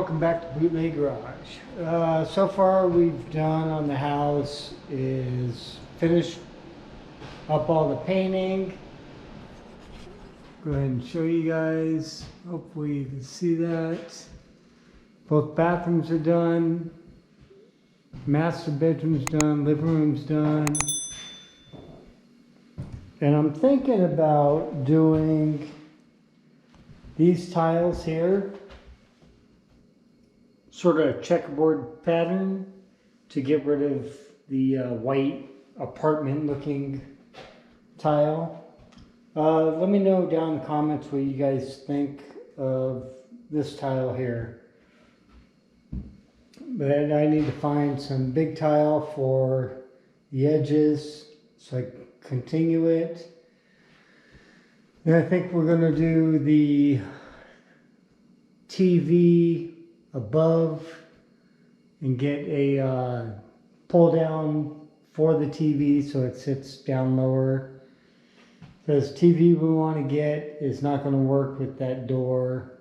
welcome back to Bootleg Garage. So far we've done on the house is finished up all the painting. Go ahead and show you guys. Hopefully you can see that. Both bathrooms are done. Master bedroom's done. Living room's done. And I'm thinking about doing these tiles here, sort of a checkerboard pattern to get rid of the white apartment looking tile. Let me know down in the comments what you guys think of this tile here. But I need to find some big tile for the edges so I continue it. Then I think we're going to do the TV above and get a pull down for the TV so it sits down lower. Because TV we want to get is not going to work with that door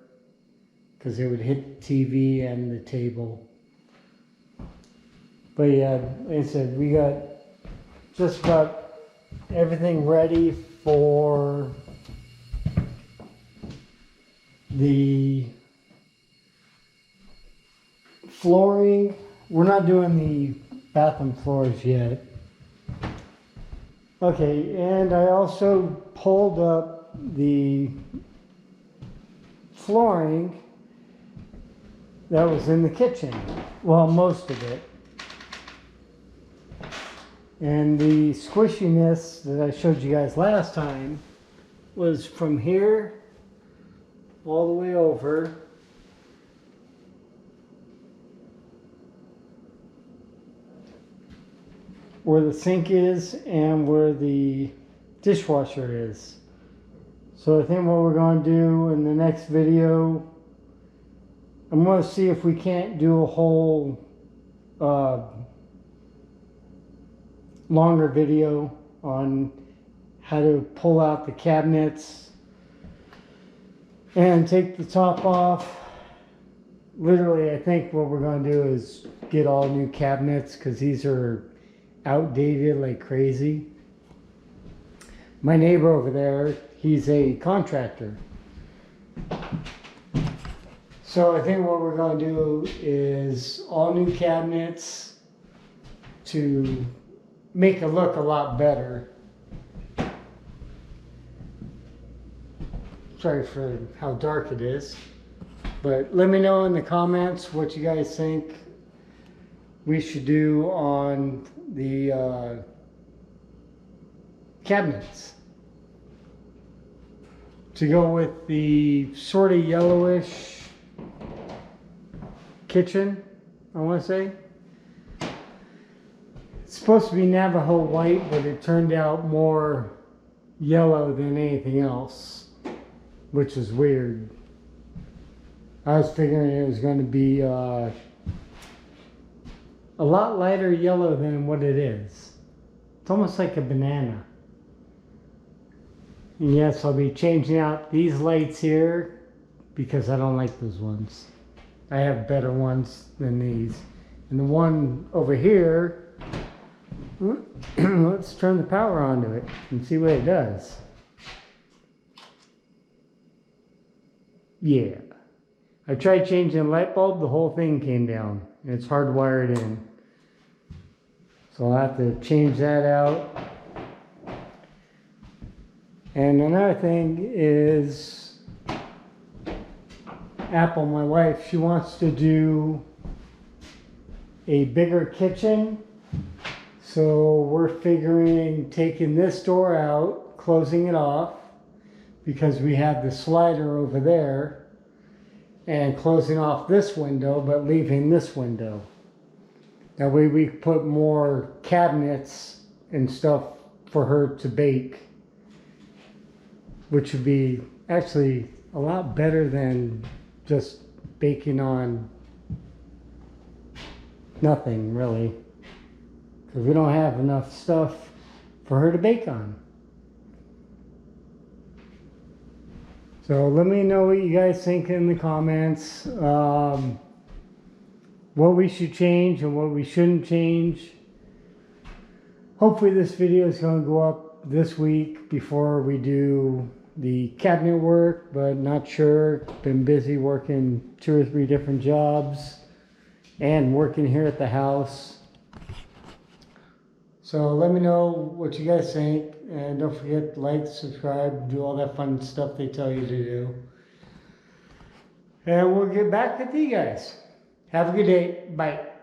because it would hit the TV and the table. But yeah, like I said, we got just about everything ready for the flooring. We're not doing the bathroom floors yet. Okay, and I also pulled up the flooring that was in the kitchen. Well, most of it. And the squishiness that I showed you guys last time was from here all the way over. Where the sink is and where the dishwasher is. So I think what we're going to do in the next video, I'm going to see if we can't do a whole longer video on how to pull out the cabinets and take the top off. Literally, I think what we're going to do is get all new cabinets because these are outdated like crazy. My neighbor over there, he's a contractor. So I think what we're going to do is all new cabinets to make it look a lot better. Sorry for how dark it is. But let me know in the comments what you guys think we should do on the cabinets to go with the sort of yellowish kitchen, I want to say. It's supposed to be Navajo white, but it turned out more yellow than anything else, which is weird. I was figuring it was going to be a lot lighter yellow than what it is. It's almost like a banana. And yes, I'll be changing out these lights here because I don't like those ones. I have better ones than these. And the one over here, let's turn the power onto it and see what it does. Yeah. I tried changing the light bulb, the whole thing came down. And it's hardwired in. So I'll have to change that out. And another thing is Apple, my wife, she wants to do a bigger kitchen. So we're figuring taking this door out, closing it off, because we have the slider over there, and closing off this window, but leaving this window. That way we put more cabinets and stuff for her to bake, which would be actually a lot better than just baking on nothing, really. Because we don't have enough stuff for her to bake on. So let me know what you guys think in the comments. what we should change and what we shouldn't change. Hopefully this video is going to go up this week before we do the cabinet work, but not sure. Been busy working 2 or 3 different jobs and working here at the house. So let me know what you guys think, and don't forget to like, subscribe, do all that fun stuff they tell you to do. And we'll get back with you guys. Have a good day. Bye.